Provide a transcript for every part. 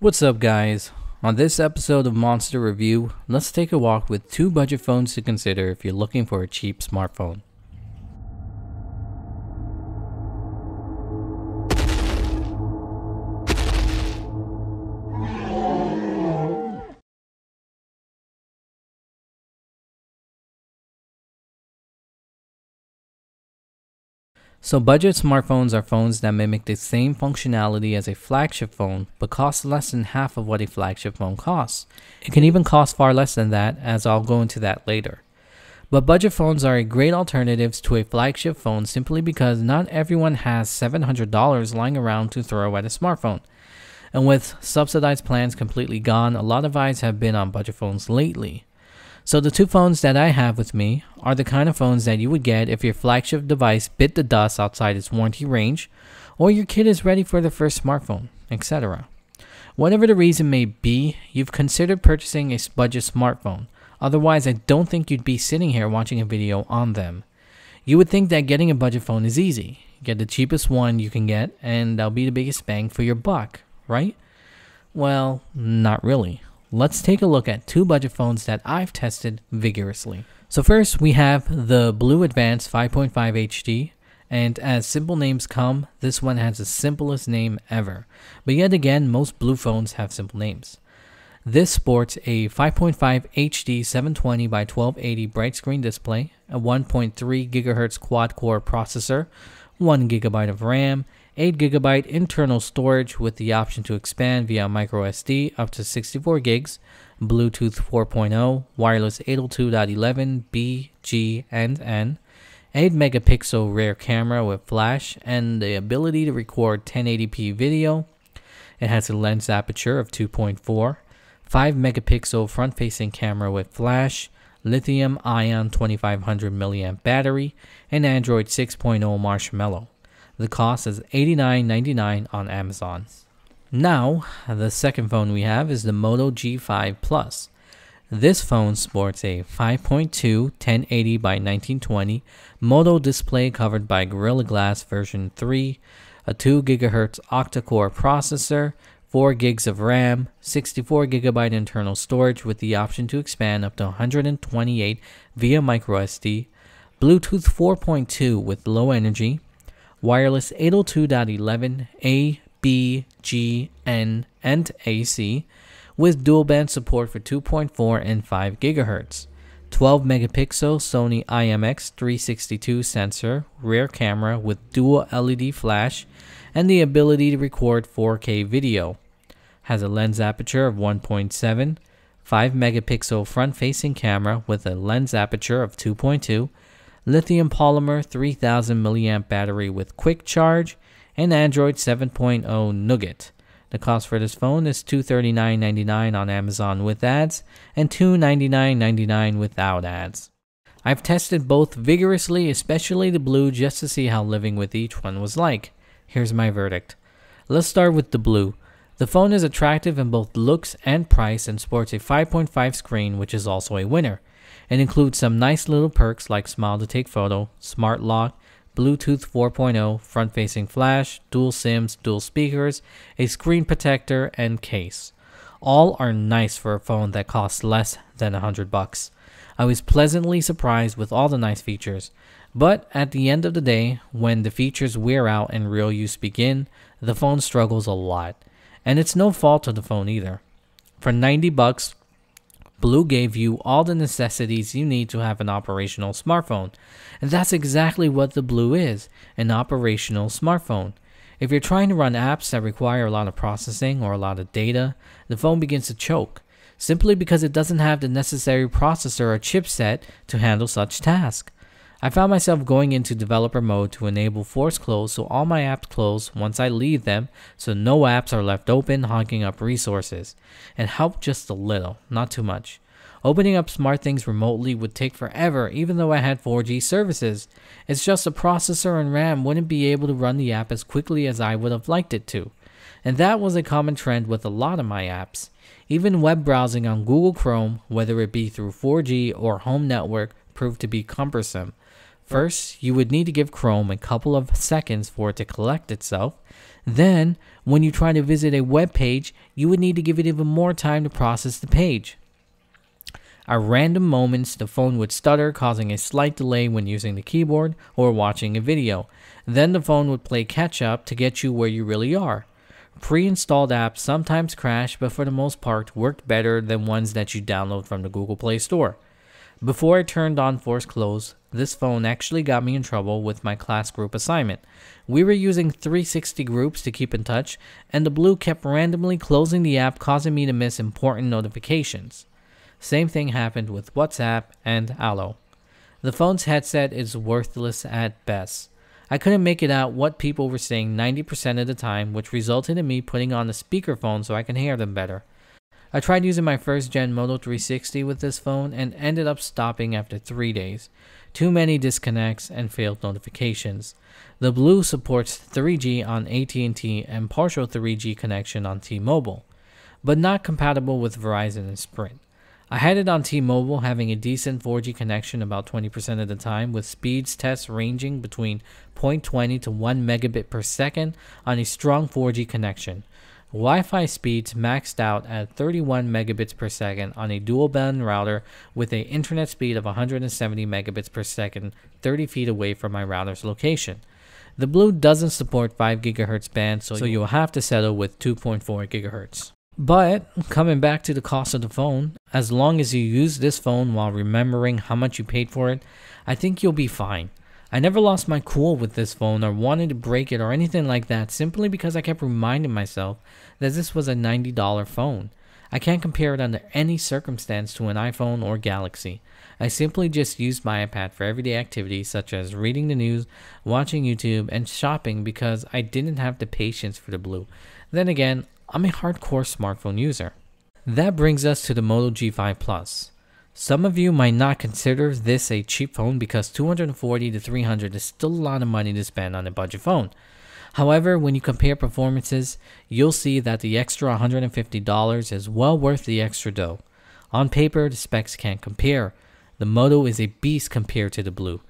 What's up, guys? On this episode of Monster Review, let's take a walk with two budget phones to consider if you're looking for a cheap smartphone. So budget smartphones are phones that mimic the same functionality as a flagship phone, but cost less than half of what a flagship phone costs. It can even cost far less than that, as I'll go into that later. But budget phones are a great alternative to a flagship phone simply because not everyone has $700 lying around to throw at a smartphone. And with subsidized plans completely gone, a lot of eyes have been on budget phones lately. So the two phones that I have with me are the kind of phones that you would get if your flagship device bit the dust outside its warranty range, or your kid is ready for their first smartphone, etc. Whatever the reason may be, you've considered purchasing a budget smartphone. Otherwise, I don't think you'd be sitting here watching a video on them. You would think that getting a budget phone is easy. Get the cheapest one you can get, and that'll be the biggest bang for your buck, right? Well, not really. Let's take a look at two budget phones that I've tested vigorously. So first, we have the BLU Advanced 5.5 HD, and as simple names come, this one has the simplest name ever. But yet again, most BLU phones have simple names. This sports a 5.5 HD 720 by 1280 bright screen display, a 1.3 GHz quad-core processor, 1 GB of RAM, 8 GB internal storage with the option to expand via microSD up to 64 gigs, Bluetooth 4.0, wireless 802.11 B, G, and N, 8 megapixel rear camera with flash, and the ability to record 1080p video. It has a lens aperture of 2.4, 5 megapixel front-facing camera with flash, lithium-ion 2500 mAh battery, and Android 6.0 Marshmallow. The cost is $89.99 on Amazon. Now, the second phone we have is the Moto G5 Plus. This phone sports a 5.2 1080 by 1920 Moto display covered by Gorilla Glass version 3, a 2 GHz octa-core processor, 4 gigs of RAM, 64 GB internal storage with the option to expand up to 128 via microSD, Bluetooth 4.2 with low energy, wireless 802.11 A, B, G, N, and AC with dual band support for 2.4 and 5 GHz, 12 megapixel Sony IMX362 sensor, rear camera with dual LED flash, and the ability to record 4K video. Has a lens aperture of 1.7, 5 megapixel front facing camera with a lens aperture of 2.2, lithium polymer 3000 mAh battery with quick charge, and Android 7.0 Nougat. The cost for this phone is $239.99 on Amazon with ads and $299.99 without ads. I've tested both vigorously, especially the BLU, just to see how living with each one was like. Here's my verdict. Let's start with the BLU. The phone is attractive in both looks and price and sports a 5.5 screen, which is also a winner. It includes some nice little perks like Smile to Take Photo, Smart Lock, Bluetooth 4.0, front-facing flash, dual SIMs, dual speakers, a screen protector, and case. All are nice for a phone that costs less than $100. I was pleasantly surprised with all the nice features, but at the end of the day, when the features wear out and real use begin, the phone struggles a lot. And it's no fault of the phone either. For $90, BLU gave you all the necessities you need to have an operational smartphone. And that's exactly what the BLU is, an operational smartphone. If you're trying to run apps that require a lot of processing or a lot of data, the phone begins to choke, simply because it doesn't have the necessary processor or chipset to handle such tasks. I found myself going into developer mode to enable force close so all my apps close once I leave them, so no apps are left open hogging up resources. It helped just a little, not too much. Opening up SmartThings remotely would take forever even though I had 4G services. It's just the processor and RAM wouldn't be able to run the app as quickly as I would have liked it to. And that was a common trend with a lot of my apps. Even web browsing on Google Chrome, whether it be through 4G or home network, proved to be cumbersome. First, you would need to give Chrome a couple of seconds for it to collect itself. Then, when you try to visit a web page, you would need to give it even more time to process the page. At random moments, the phone would stutter, causing a slight delay when using the keyboard or watching a video. Then the phone would play catch-up to get you where you really are. Pre-installed apps sometimes crash, but for the most part worked better than ones that you download from the Google Play Store. Before I turned on Force Close, this phone actually got me in trouble with my class group assignment. We were using 360 groups to keep in touch, and the BLU kept randomly closing the app, causing me to miss important notifications. Same thing happened with WhatsApp and Allo. The phone's headset is worthless at best. I couldn't make it out what people were saying 90% of the time, which resulted in me putting on the speakerphone so I can hear them better. I tried using my first gen Moto 360 with this phone and ended up stopping after 3 days. Too many disconnects and failed notifications. The BLU supports 3G on AT&T and partial 3G connection on T-Mobile, but not compatible with Verizon and Sprint. I had it on T-Mobile, having a decent 4G connection about 20% of the time, with speeds tests ranging between 0.20 to 1 megabit per second on a strong 4G connection. Wi-Fi speeds maxed out at 31 megabits per second on a dual-band router with an internet speed of 170 megabits per second 30 feet away from my router's location. The BLU doesn't support 5 GHz band, so you'll have to settle with 2.4 GHz. But coming back to the cost of the phone, as long as you use this phone while remembering how much you paid for it, I think you'll be fine. I never lost my cool with this phone or wanted to break it or anything like that, simply because I kept reminding myself that this was a $90 phone. I can't compare it under any circumstance to an iPhone or Galaxy. I simply just used my iPad for everyday activities such as reading the news, watching YouTube, and shopping because I didn't have the patience for the BLU. Then again, I'm a hardcore smartphone user. That brings us to the Moto G5 Plus. Some of you might not consider this a cheap phone because $240 to $300 is still a lot of money to spend on a budget phone. However, when you compare performances, you'll see that the extra $150 is well worth the extra dough. On paper, the specs can't compare. The Moto is a beast compared to the BLU.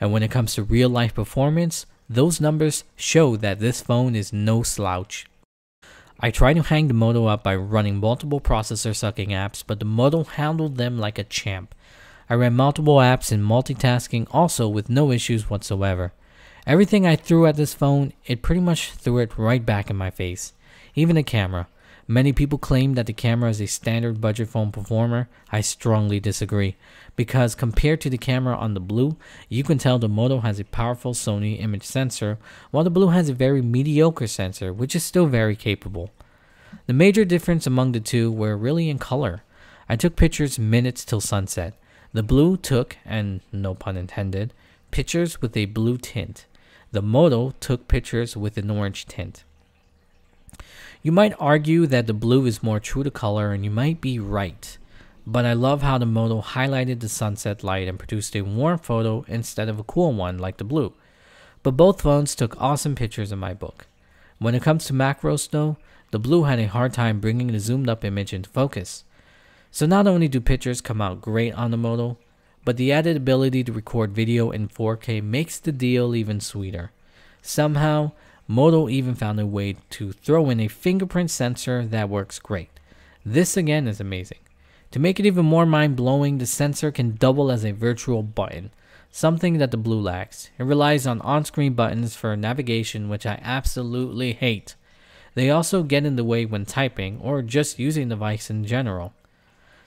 And when it comes to real life performance, those numbers show that this phone is no slouch. I tried to hang the Moto up by running multiple processor sucking apps, but the Moto handled them like a champ. I ran multiple apps and multitasking also with no issues whatsoever. Everything I threw at this phone, it pretty much threw it right back in my face. Even the camera. Many people claim that the camera is a standard budget phone performer. I strongly disagree, because compared to the camera on the BLU, you can tell the Moto has a powerful Sony image sensor, while the BLU has a very mediocre sensor, which is still very capable. The major difference among the two were really in color. I took pictures minutes till sunset. The BLU took, and no pun intended, pictures with a blue tint. The Moto took pictures with an orange tint. You might argue that the BLU is more true to color, and you might be right. But I love how the Moto highlighted the sunset light and produced a warm photo instead of a cool one like the BLU. But both phones took awesome pictures in my book. When it comes to macros though, the BLU had a hard time bringing the zoomed up image into focus. So not only do pictures come out great on the Moto, but the added ability to record video in 4K makes the deal even sweeter. Somehow, Moto even found a way to throw in a fingerprint sensor that works great. This again is amazing. To make it even more mind-blowing, the sensor can double as a virtual button, something that the BLU lacks. It relies on on-screen buttons for navigation, which I absolutely hate. They also get in the way when typing or just using the device in general.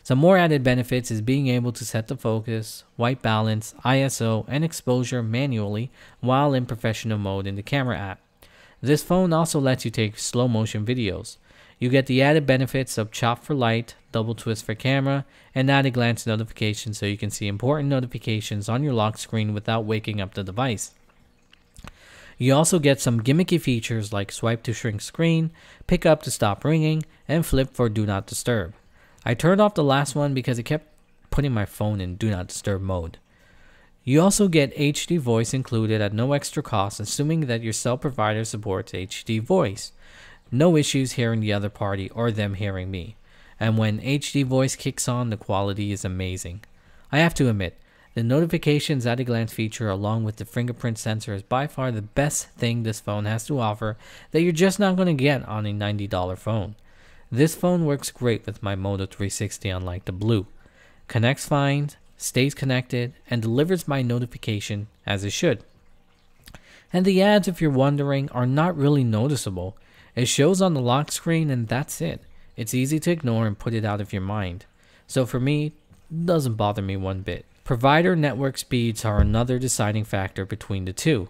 Some more added benefits is being able to set the focus, white balance, ISO, and exposure manually while in professional mode in the camera app. This phone also lets you take slow motion videos. You get the added benefits of chop for light, double twist for camera, and added glance notifications so you can see important notifications on your lock screen without waking up the device. You also get some gimmicky features like swipe to shrink screen, pick up to stop ringing, and flip for do not disturb. I turned off the last one because it kept putting my phone in do not disturb mode. You also get HD voice included at no extra cost, assuming that your cell provider supports HD voice. No issues hearing the other party or them hearing me. And when HD voice kicks on, the quality is amazing. I have to admit, The notifications at a glance feature along with the fingerprint sensor is by far the best thing this phone has to offer that you're just not going to get on a $90 phone. This phone works great with my Moto 360 unlike the BLU. Connects fine, stays connected, and delivers my notification as it should. And the ads, if you're wondering, are not really noticeable. It shows on the lock screen and that's it. It's easy to ignore and put it out of your mind. So for me, it doesn't bother me one bit. Provider network speeds are another deciding factor between the two.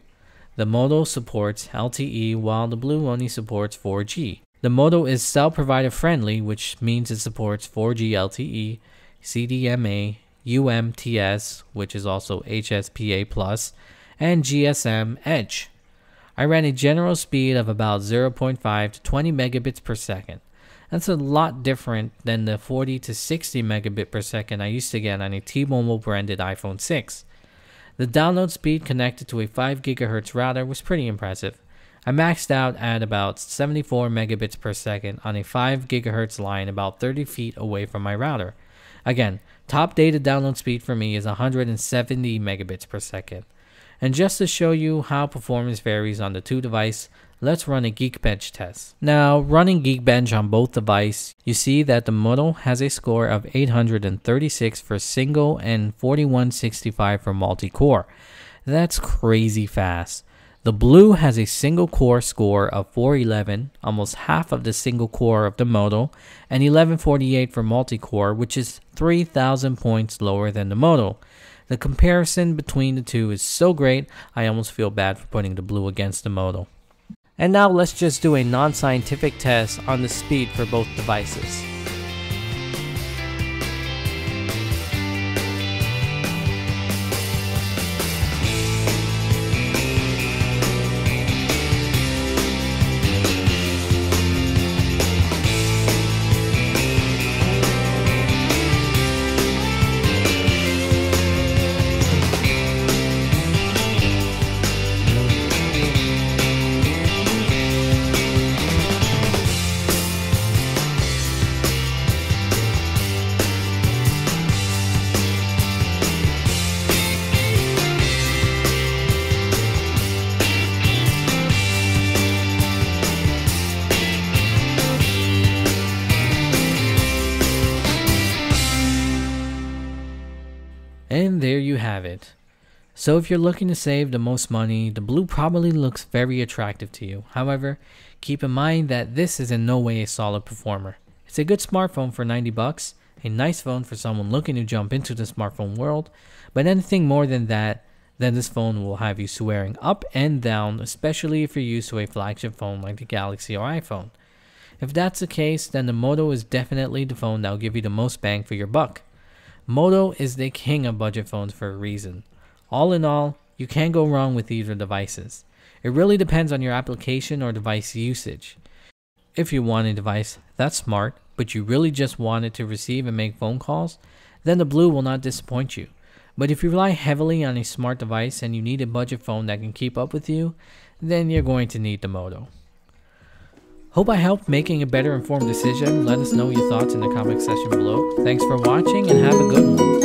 The Moto supports LTE while the BLU only supports 4G. The Moto is cell provider friendly, which means it supports 4G LTE, CDMA, UMTS, which is also HSPA+, and GSM Edge. I ran a general speed of about 0.5 to 20 megabits per second. That's a lot different than the 40 to 60 megabit per second I used to get on a T-Mobile branded iPhone 6. The download speed connected to a 5 GHz router was pretty impressive. I maxed out at about 74 megabits per second on a 5 GHz line about 30 feet away from my router. Again, top data download speed for me is 170 megabits per second. And just to show you how performance varies on the two devices, let's run a Geekbench test. Now, running Geekbench on both devices, you see that the Moto has a score of 836 for single and 4165 for multi-core. That's crazy fast. The BLU has a single core score of 411, almost half of the single core of the Moto, and 1148 for multi-core, which is 3,000 points lower than the Moto. The comparison between the two is so great, I almost feel bad for putting the BLU against the Moto. And now let's just do a non-scientific test on the speed for both devices. And there you have it. So if you're looking to save the most money, the BLU probably looks very attractive to you. However, keep in mind that this is in no way a solid performer. It's a good smartphone for 90 bucks, a nice phone for someone looking to jump into the smartphone world, but anything more than that, then this phone will have you swearing up and down, especially if you're used to a flagship phone like the Galaxy or iPhone. If that's the case, then the Moto is definitely the phone that will give you the most bang for your buck. Moto is the king of budget phones for a reason. All in all, you can't go wrong with either devices. It really depends on your application or device usage. If you want a device that's smart, but you really just want it to receive and make phone calls, then the BLU will not disappoint you. But if you rely heavily on a smart device and you need a budget phone that can keep up with you, then you're going to need the Moto. Hope I helped making a better informed decision. Let us know your thoughts in the comment section below. Thanks for watching and have a good one.